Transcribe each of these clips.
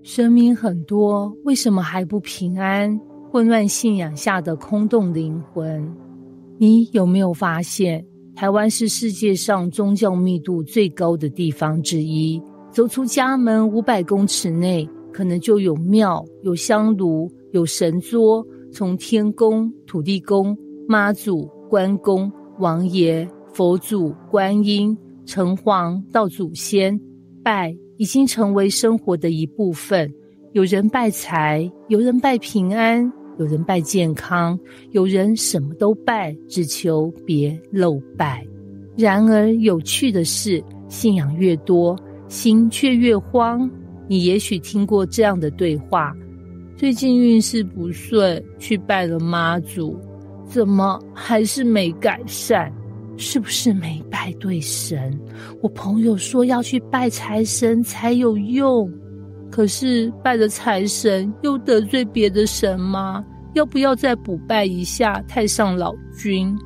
神明很多，為什麼還不平安？混亂信仰下的空洞靈魂。你有沒有發現，台灣是世界上宗教密度最高的地方之一？走出家門500公尺內，可能就有廟、有香爐、有神桌，從天公、土地公、媽祖、關公、王爺、佛祖、觀音、城隍到祖先，拜已經成為生活的一部分。有人拜財，有人拜平安，有人拜健康，有人什麼都拜，只求別漏拜。然而有趣的是，信仰越多，心卻越慌。你也許聽過這樣的對話：最近運勢不順，去拜了媽祖，怎麼還是沒改善？是不是沒拜對神？我朋友說要去拜財神才有用，可是拜了財神又得罪別的神嗎？要不要再補拜一下太上老君？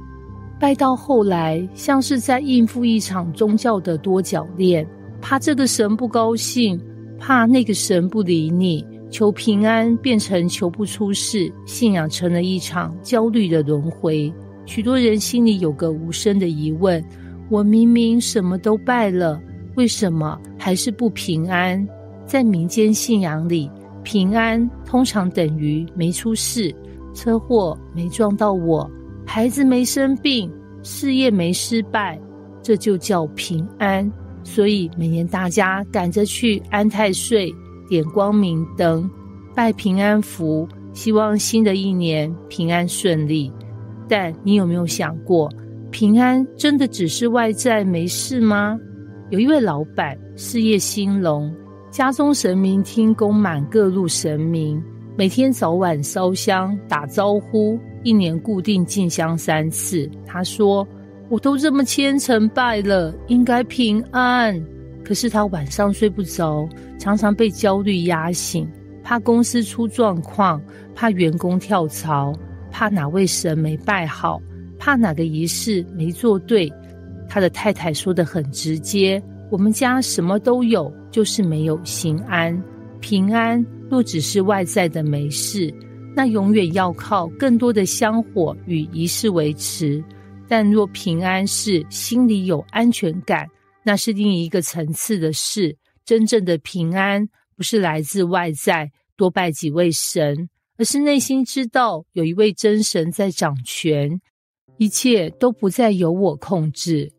拜到後來像是在應付一場宗教的多角戀，怕這個神不高興，怕那個神不理你，求平安變成求不出事，信仰成了一場焦慮的輪迴。許多人心裡有個無聲的疑問：我明明什麼都拜了，為什麼還是不平安？在民間信仰裡，平安通常等於沒出事，車禍沒撞到我，孩子沒生病，事業沒失敗，這就叫平安。所以每年大家趕着去安太歲，點光明燈，拜平安符，希望新的一年平安順利。但你有沒有想過，平安真的只是外在沒事嗎？有一位老闆事業興隆，家中神明廳供滿各路神明，每天早晚燒香打招呼，一年固定進香3次。他說，我都這麼虔誠拜了，應該平安。可是他晚上睡不着，常常被焦慮壓醒，怕公司出狀況，怕員工跳槽，怕哪位神沒拜好，怕哪個儀式沒做對。他的太太說得很直接，我們家什麼都有，就是沒有心安。平安若只是外在的沒事，那永遠要靠更多的香火與儀式維持。但若平安是心裡有安全感，那是另一個層次的事。真正的平安不是來自外在多拜幾位神，而是內心知道有一位真神在掌權，一切都不再由我控制。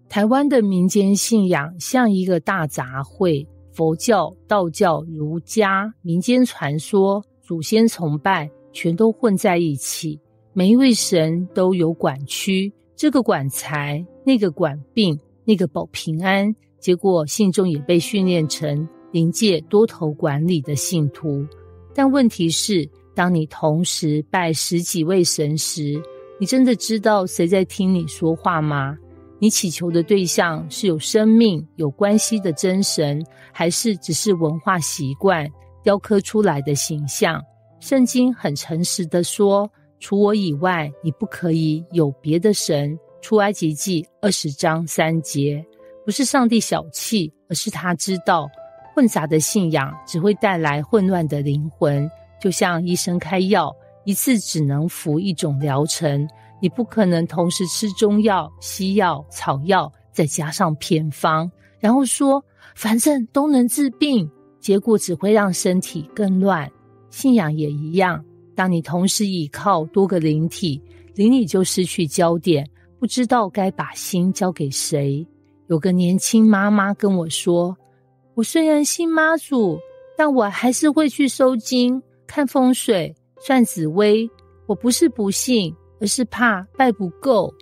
台灣的民間信仰像一個大雜燴，佛教、道教、儒家、民間傳說、祖先崇拜全都混在一起。每一位神都有管區，這個管財，那個管病，那個保平安。結果信眾也被訓練成靈界多頭管理的信徒。但問題是，當你同時拜10幾位神時，你真的知道誰在聽你說話嗎？你祈求的對象是有生命、有關係的真神，還是只是文化習慣雕刻出來的形象？聖經很誠實地說，除我以外，你不可以有別的神。出埃及記20章3節。不是上帝小氣，而是他知道混雜的信仰只會帶來混亂的靈魂。就像醫生開藥，一次只能服一種療程，你不可能同時吃中藥、西藥、草藥，再加上偏方，然後說反正都能治病，結果只會讓身體更亂。信仰也一樣，當你同時依靠多個靈體，靈裡就失去焦點，不知道該把心交給誰。有個年輕媽媽跟我說，我雖然信媽祖，但我還是會去收驚、看風水、算紫微。我不是不信，而是怕拜不夠。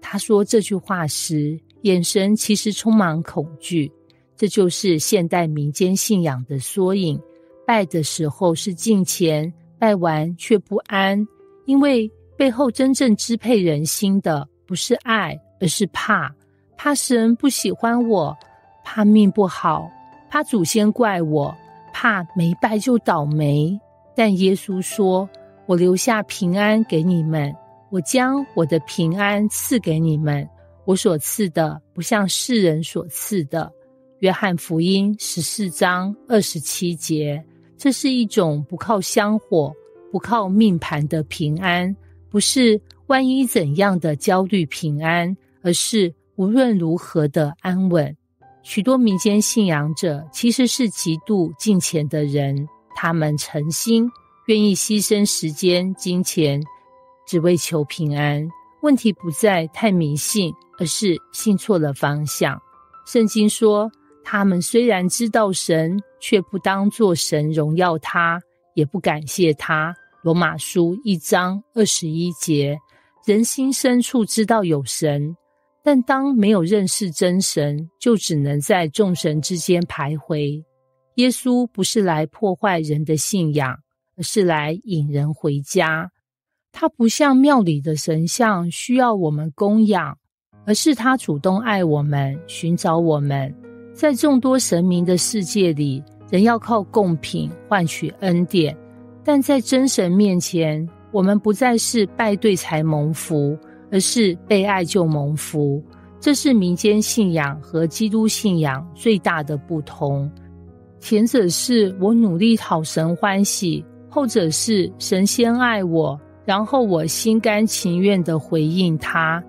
她說這句話時，眼神其實充滿恐懼。這就是現代民間信仰的縮影。拜的時候是敬虔，拜完卻不安，因為背後真正支配人心的不是愛，而是怕。怕神不喜歡我，怕命不好，怕祖先怪我，怕沒拜就倒霉。但耶穌說，我留下平安給你們，我將我的平安賜給你們，我所賜的不像世人所賜的。約翰福音14章27節。這是一種不靠香火、不靠命盤的平安，不是萬一怎樣的焦慮平安，而是無論如何的安穩。許多民間信仰者其實是極度敬虔的人，他們誠心願意犧牲時間、金錢，只為求平安。問題不在太迷信，而是信錯了方向。聖經說，他們雖然知道神，卻不當作神榮耀他，也不感謝他。羅馬書1章21節，人心深處知道有神，但當沒有認識真神，就只能在眾神之間徘徊。耶穌不是來破壞人的信仰，而是來引人回家。他不像廟裡的神像需要我們供養，而是他主動愛我們，尋找我們。在眾多神明的世界裡，人要靠貢品換取恩典，但在真神面前，我們不再是拜對才蒙福，而是被愛就蒙福。這是民間信仰和基督信仰最大的不同。前者是我努力討神歡喜，後者是神先愛我，然後我心甘情願地回應他。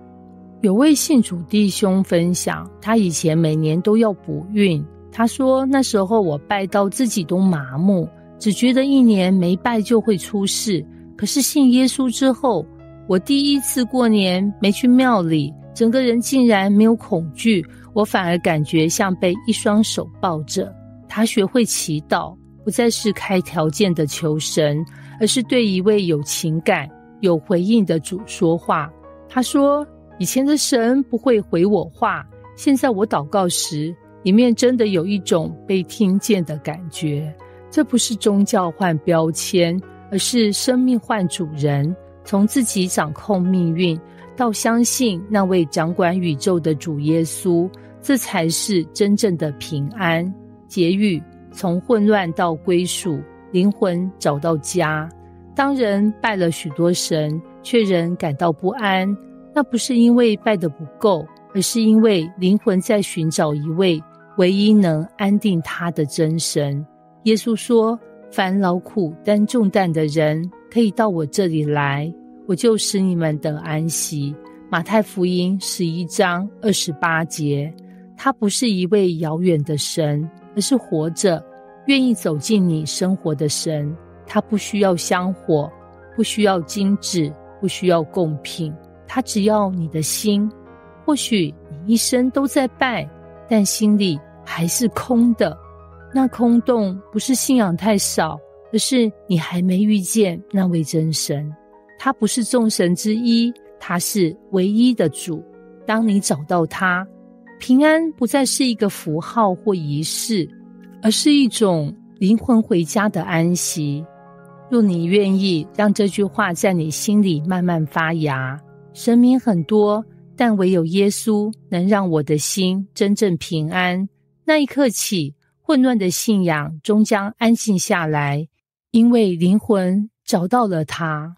有位信主弟兄分享，他以前每年都要補運。他說那時候我拜到自己都麻木，只覺得一年沒拜就會出事。可是信耶穌之後，我第一次過年沒去廟裡，整個人竟然沒有恐懼，我反而感覺像被一雙手抱着。他學會祈禱，不再是開條件的求神，而是對一位有情感、有回應的主說話。他說，以前的神不會回我話，現在我禱告時，裡面真的有一種被聽見的感覺。這不是宗教換標籤，而是生命換主人，從自己掌控命運，到相信那位掌管宇宙的主耶穌，這才是真正的平安。結語，從混亂到歸屬，靈魂找到家。當人拜了許多神，卻仍感到不安，那不是因為拜得不夠，而是因為靈魂在尋找一位唯一能安定他的真神。耶穌說，凡勞苦擔重擔的人，可以到我這裡來，我就使你們得安息。馬太福音11章28節。他不是一位遙遠的神，而是活着，願意走進你生活的神。他不需要香火，不需要金紙，不需要貢品，他只要你的心。或許你一生都在拜，但心裡還是空的。那空洞不是信仰太少，而是你還沒遇見那位真神。他不是眾神之一，他是唯一的主。當你找到他，平安不再是一個符號或儀式，而是一種靈魂回家的安息。若你願意讓這句話在你心裡慢慢發芽，神明很多，但唯有耶穌能讓我的心真正平安。那一刻起，混亂的信仰終將安靜下來，因為靈魂找到了他。